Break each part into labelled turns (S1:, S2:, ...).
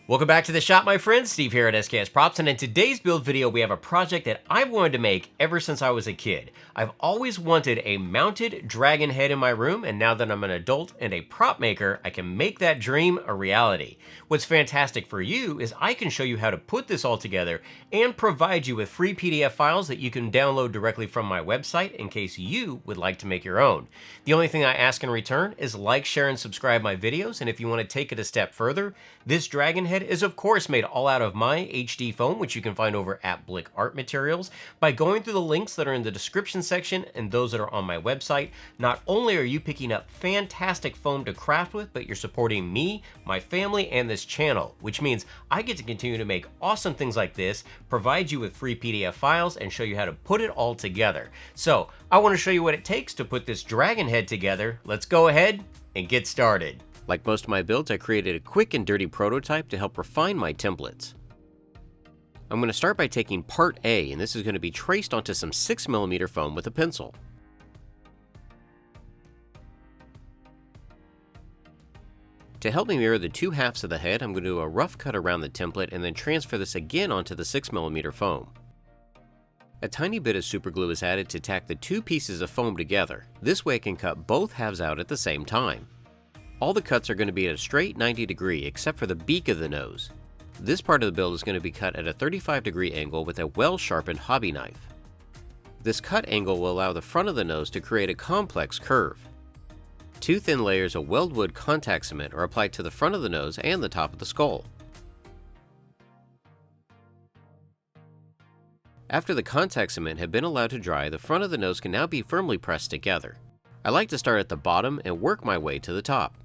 S1: Welcome back to the shop, my friends. Steve here at SKS Props, and in today's build video, we have a project that I've wanted to make ever since I was a kid. I've always wanted a mounted dragon head in my room, and now that I'm an adult and a prop maker, I can make that dream a reality. What's fantastic for you is I can show you how to put this all together and provide you with free PDF files that you can download directly from my website in case you would like to make your own. The only thing I ask in return is like, share, and subscribe my videos, and if you want to take it a step further, this dragon head is of course made all out of my HD foam, which you can find over at Blick Art Materials. By going through the links that are in the description section and those that are on my website, not only are you picking up fantastic foam to craft with, but you're supporting me, my family, and this channel, which means I get to continue to make awesome things like this, provide you with free PDF files, and show you how to put it all together. So I want to show you what it takes to put this dragon head together. Let's go ahead and get started. Like most of my builds, I created a quick and dirty prototype to help refine my templates. I'm going to start by taking part A, and this is going to be traced onto some 6mm foam with a pencil. To help me mirror the two halves of the head, I'm going to do a rough cut around the template and then transfer this again onto the 6mm foam. A tiny bit of super glue is added to tack the two pieces of foam together. This way I can cut both halves out at the same time. All the cuts are going to be at a straight 90° except for the beak of the nose. This part of the build is going to be cut at a 35° angle with a well-sharpened hobby knife. This cut angle will allow the front of the nose to create a complex curve. Two thin layers of weldwood contact cement are applied to the front of the nose and the top of the skull. After the contact cement had been allowed to dry, the front of the nose can now be firmly pressed together. I like to start at the bottom and work my way to the top.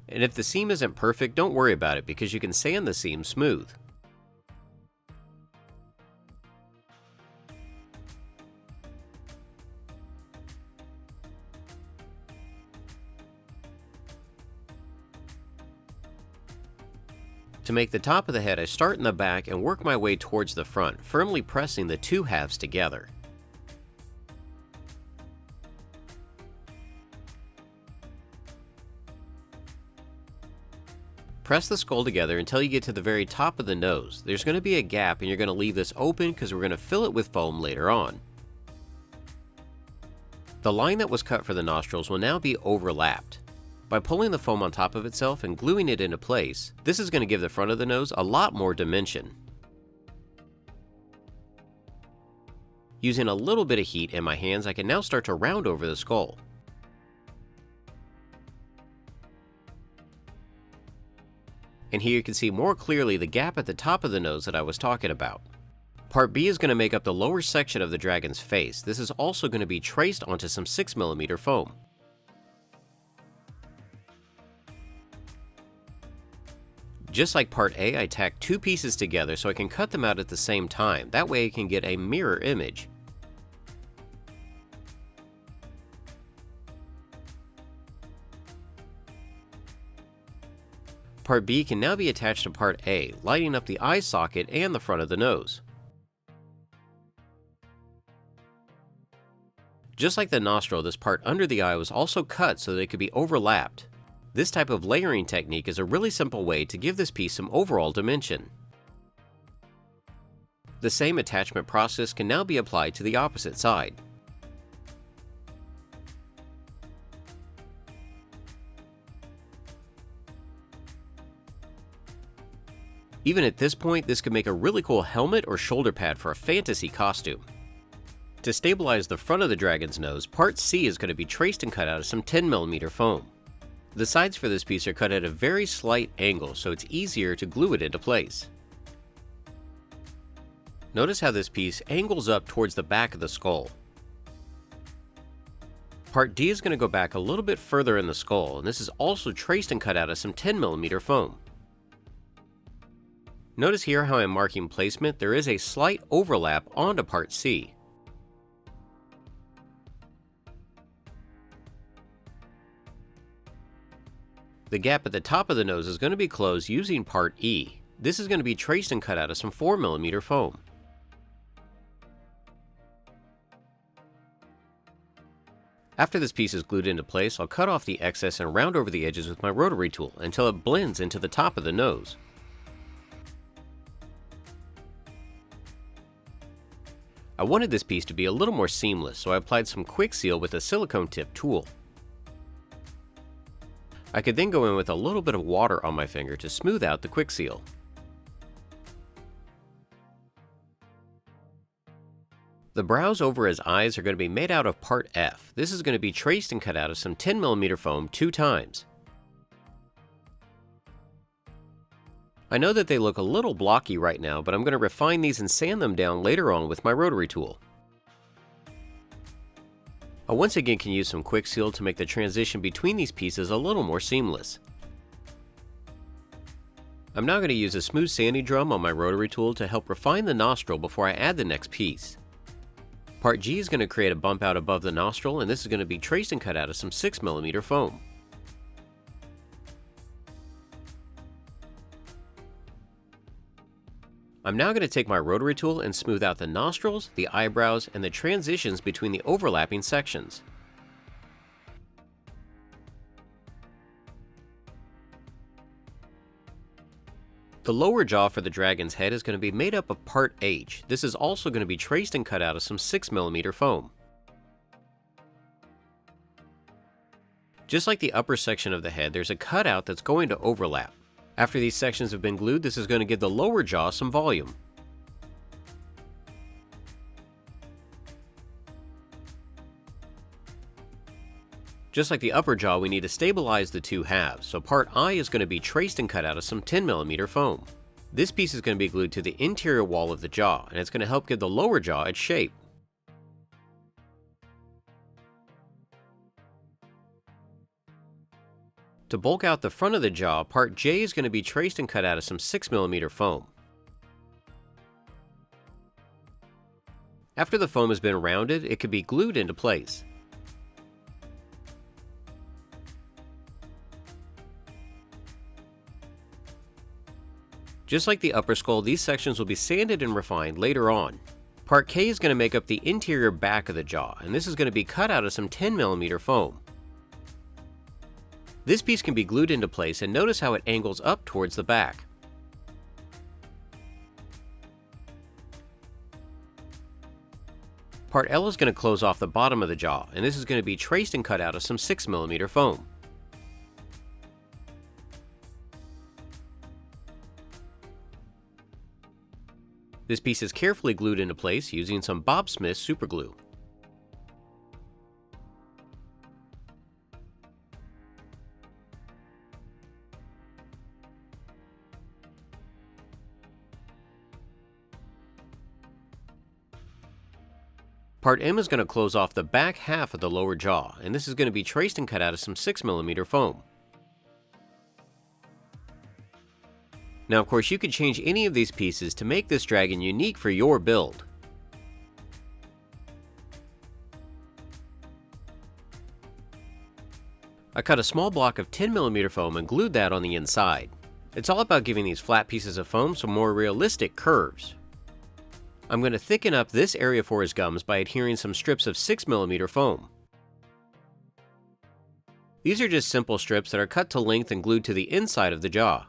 S1: And if the seam isn't perfect, don't worry about it because you can sand the seam smooth. To make the top of the head, I start in the back and work my way towards the front, firmly pressing the two halves together. Press the skull together until you get to the very top of the nose. There's going to be a gap and you're going to leave this open because we're going to fill it with foam later on. The line that was cut for the nostrils will now be overlapped. By pulling the foam on top of itself and gluing it into place, this is going to give the front of the nose a lot more dimension. Using a little bit of heat in my hands, I can now start to round over the skull. And here you can see more clearly the gap at the top of the nose that I was talking about. Part B is going to make up the lower section of the dragon's face. This is also going to be traced onto some 6mm foam. Just like part A, I tacked two pieces together so I can cut them out at the same time. That way I can get a mirror image. Part B can now be attached to part A, lighting up the eye socket and the front of the nose. Just like the nostril, this part under the eye was also cut so that it could be overlapped. This type of layering technique is a really simple way to give this piece some overall dimension. The same attachment process can now be applied to the opposite side. Even at this point, this could make a really cool helmet or shoulder pad for a fantasy costume. To stabilize the front of the dragon's nose, part C is going to be traced and cut out of some 10mm foam. The sides for this piece are cut at a very slight angle, so it's easier to glue it into place. Notice how this piece angles up towards the back of the skull. Part D is going to go back a little bit further in the skull, and this is also traced and cut out of some 10mm foam. Notice here how I'm marking placement. There is a slight overlap onto part C. The gap at the top of the nose is going to be closed using part E. This is going to be traced and cut out of some 4mm foam. After this piece is glued into place, I'll cut off the excess and round over the edges with my rotary tool until it blends into the top of the nose. I wanted this piece to be a little more seamless, so I applied some quick seal with a silicone tip tool. I could then go in with a little bit of water on my finger to smooth out the quick seal. The brows over his eyes are going to be made out of part F. This is going to be traced and cut out of some 10mm foam 2 times. I know that they look a little blocky right now, but I'm going to refine these and sand them down later on with my rotary tool. I once again can use some quick seal to make the transition between these pieces a little more seamless. I'm now going to use a smooth sanding drum on my rotary tool to help refine the nostril before I add the next piece. Part G is going to create a bump out above the nostril, and this is going to be traced and cut out of some 6mm foam. I'm now going to take my rotary tool and smooth out the nostrils, the eyebrows, and the transitions between the overlapping sections. The lower jaw for the dragon's head is going to be made up of part H. This is also going to be traced and cut out of some 6mm foam. Just like the upper section of the head, there's a cutout that's going to overlap. After these sections have been glued, this is going to give the lower jaw some volume. Just like the upper jaw, we need to stabilize the 2 halves, so part I is going to be traced and cut out of some 10mm foam. This piece is going to be glued to the interior wall of the jaw, and it's going to help give the lower jaw its shape. To bulk out the front of the jaw, part J is going to be traced and cut out of some 6mm foam. After the foam has been rounded, it can be glued into place. Just like the upper skull, these sections will be sanded and refined later on. Part K is going to make up the interior back of the jaw, and this is going to be cut out of some 10mm foam. This piece can be glued into place, and notice how it angles up towards the back. Part L is going to close off the bottom of the jaw, and this is going to be traced and cut out of some 6mm foam. This piece is carefully glued into place using some Bob Smith superglue. Part M is going to close off the back half of the lower jaw, and this is going to be traced and cut out of some 6mm foam. Now of course you could change any of these pieces to make this dragon unique for your build. I cut a small block of 10mm foam and glued that on the inside. It's all about giving these flat pieces of foam some more realistic curves. I'm going to thicken up this area for his gums by adhering some strips of 6mm foam. These are just simple strips that are cut to length and glued to the inside of the jaw.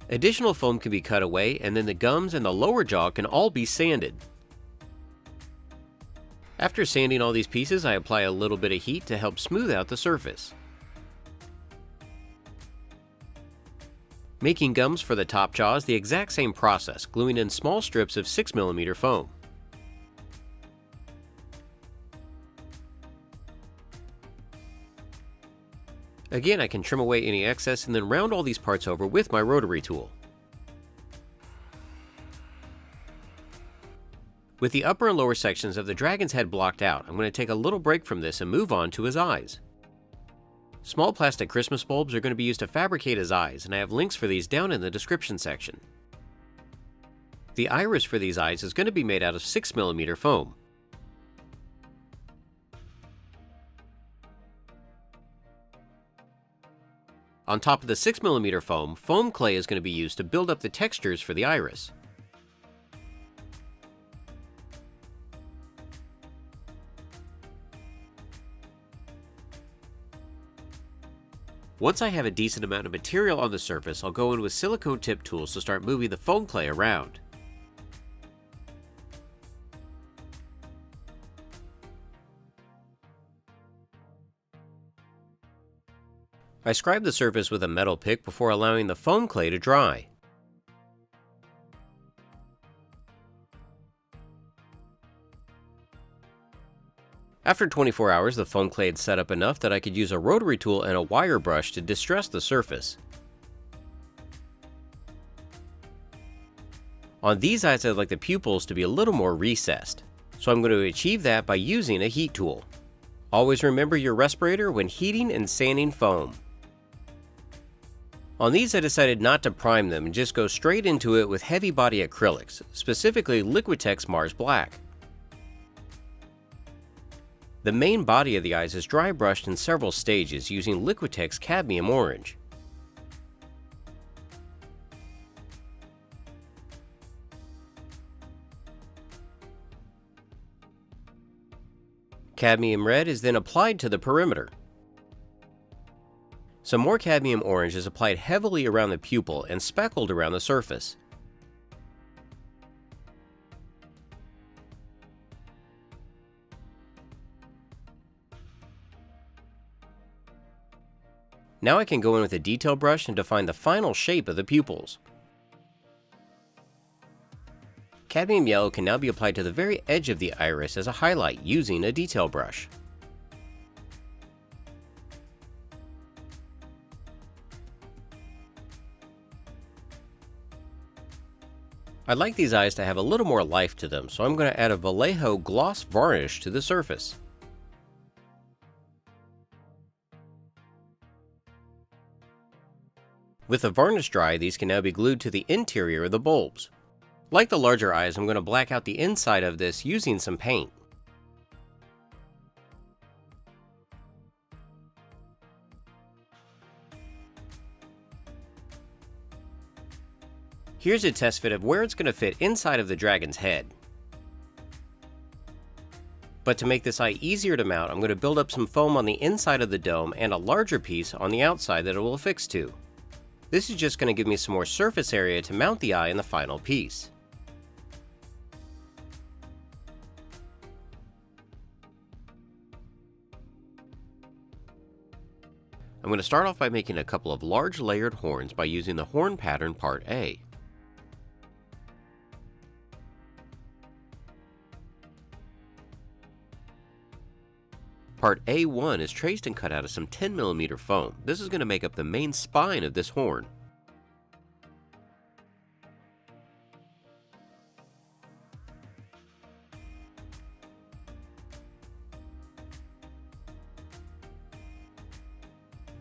S1: Additional foam can be cut away, and then the gums and the lower jaw can all be sanded. After sanding all these pieces, I apply a little bit of heat to help smooth out the surface. Making gums for the top jaw is the exact same process, gluing in small strips of 6mm foam. Again, I can trim away any excess and then round all these parts over with my rotary tool. With the upper and lower sections of the dragon's head blocked out, I'm going to take a little break from this and move on to his eyes. Small plastic Christmas bulbs are going to be used to fabricate his eyes, and I have links for these down in the description section. The iris for these eyes is going to be made out of 6mm foam. On top of the 6mm foam, foam clay is going to be used to build up the textures for the iris. Once I have a decent amount of material on the surface, I'll go in with silicone tip tools to start moving the foam clay around. I scrub the surface with a metal pick before allowing the foam clay to dry. After 24 hours, the foam clay had set up enough that I could use a rotary tool and a wire brush to distress the surface. On these eyes, I'd like the pupils to be a little more recessed, so I'm going to achieve that by using a heat tool. Always remember your respirator when heating and sanding foam. On these, I decided not to prime them and just go straight into it with heavy body acrylics, specifically Liquitex Mars Black. The main body of the eyes is dry brushed in several stages using Liquitex Cadmium Orange. Cadmium Red is then applied to the perimeter. Some more Cadmium Orange is applied heavily around the pupil and speckled around the surface. Now I can go in with a detail brush and define the final shape of the pupils. Cadmium Yellow can now be applied to the very edge of the iris as a highlight using a detail brush. I'd like these eyes to have a little more life to them, so I'm going to add a Vallejo gloss varnish to the surface. With the varnish dry, these can now be glued to the interior of the bulbs. Like the larger eyes, I'm going to black out the inside of this using some paint. Here's a test fit of where it's going to fit inside of the dragon's head. But to make this eye easier to mount, I'm going to build up some foam on the inside of the dome and a larger piece on the outside that it will affix to. This is just going to give me some more surface area to mount the eye in the final piece. I'm going to start off by making a couple of large layered horns by using the horn pattern Part A. Part A1 is traced and cut out of some 10mm foam. This is going to make up the main spine of this horn.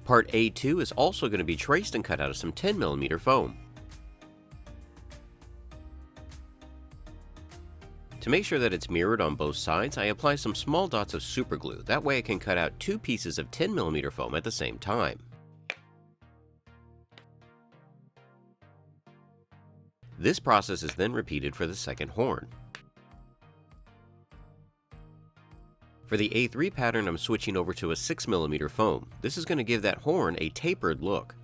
S1: Part A2 is also going to be traced and cut out of some 10mm foam. To make sure that it's mirrored on both sides, I apply some small dots of super glue. That way I can cut out two pieces of 10mm foam at the same time. This process is then repeated for the second horn. For the A3 pattern, I'm switching over to a 6mm foam. This is going to give that horn a tapered look.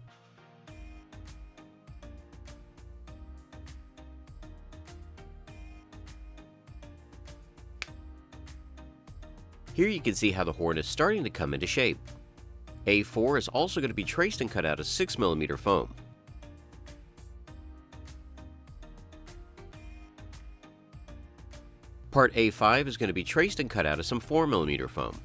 S1: Here you can see how the horn is starting to come into shape. A4 is also going to be traced and cut out of 6mm foam. Part A5 is going to be traced and cut out of some 4mm foam.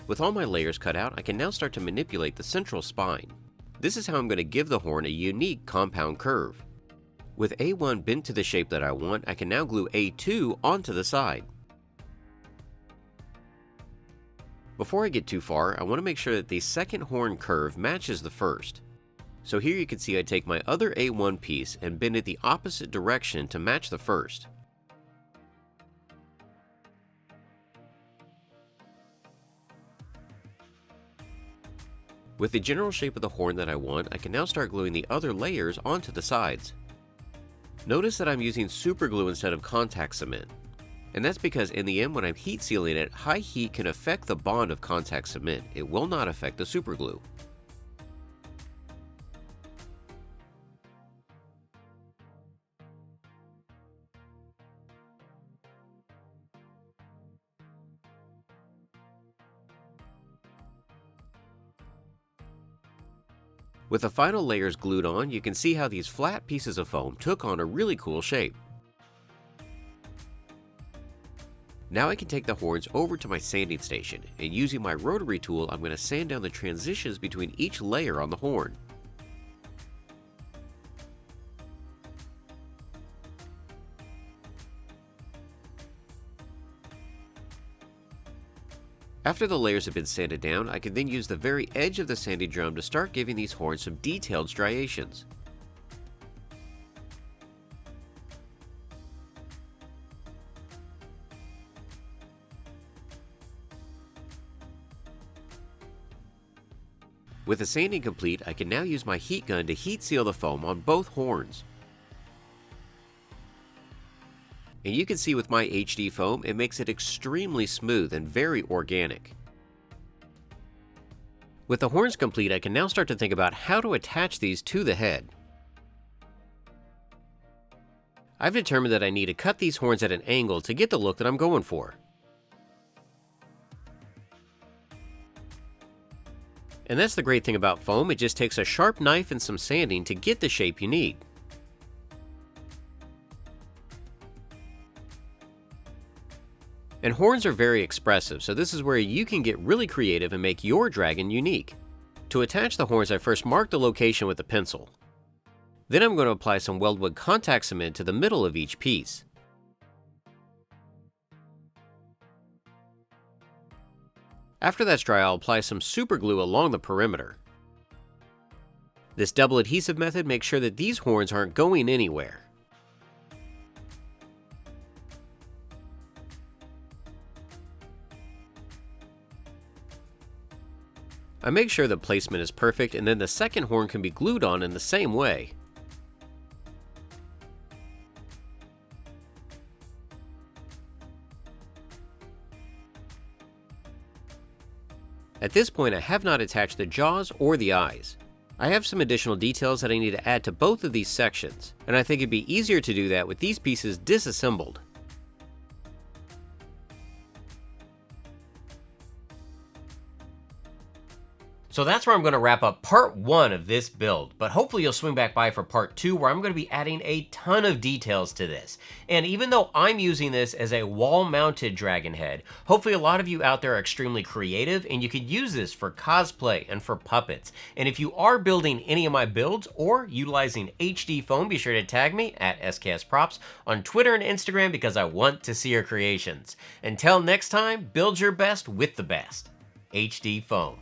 S1: With all my layers cut out, I can now start to manipulate the central spine. This is how I'm going to give the horn a unique compound curve. With A1 bent to the shape that I want, I can now glue A2 onto the side. Before I get too far, I want to make sure that the second horn curve matches the first. So here you can see I take my other A1 piece and bend it the opposite direction to match the first. With the general shape of the horn that I want, I can now start gluing the other layers onto the sides. Notice that I'm using super glue instead of contact cement. And that's because in the end, when I'm heat sealing it, high heat can affect the bond of contact cement. It will not affect the super glue. With the final layers glued on, you can see how these flat pieces of foam took on a really cool shape. Now I can take the horns over to my sanding station, and using my rotary tool, I'm going to sand down the transitions between each layer on the horn. After the layers have been sanded down, I can then use the very edge of the sanding drum to start giving these horns some detailed striations. With the sanding complete, I can now use my heat gun to heat seal the foam on both horns. And you can see with my HD foam, it makes it extremely smooth and very organic. With the horns complete, I can now start to think about how to attach these to the head. I've determined that I need to cut these horns at an angle to get the look that I'm going for. And that's the great thing about foam, it just takes a sharp knife and some sanding to get the shape you need. And horns are very expressive, so this is where you can get really creative and make your dragon unique. To attach the horns, I first mark the location with a pencil. Then I'm going to apply some weldwood contact cement to the middle of each piece. After that's dry, I'll apply some super glue along the perimeter. This double adhesive method makes sure that these horns aren't going anywhere. I make sure the placement is perfect, and then the second horn can be glued on in the same way. At this point, I have not attached the jaws or the eyes. I have some additional details that I need to add to both of these sections, and I think it'd be easier to do that with these pieces disassembled. So that's where I'm going to wrap up part 1 of this build, but hopefully you'll swing back by for part 2 where I'm going to be adding a ton of details to this. And even though I'm using this as a wall-mounted dragon head, hopefully a lot of you out there are extremely creative and you could use this for cosplay and for puppets. And if you are building any of my builds or utilizing HD foam, be sure to tag me at SKSProps on Twitter and Instagram because I want to see your creations. Until next time, build your best with the best. HD foam.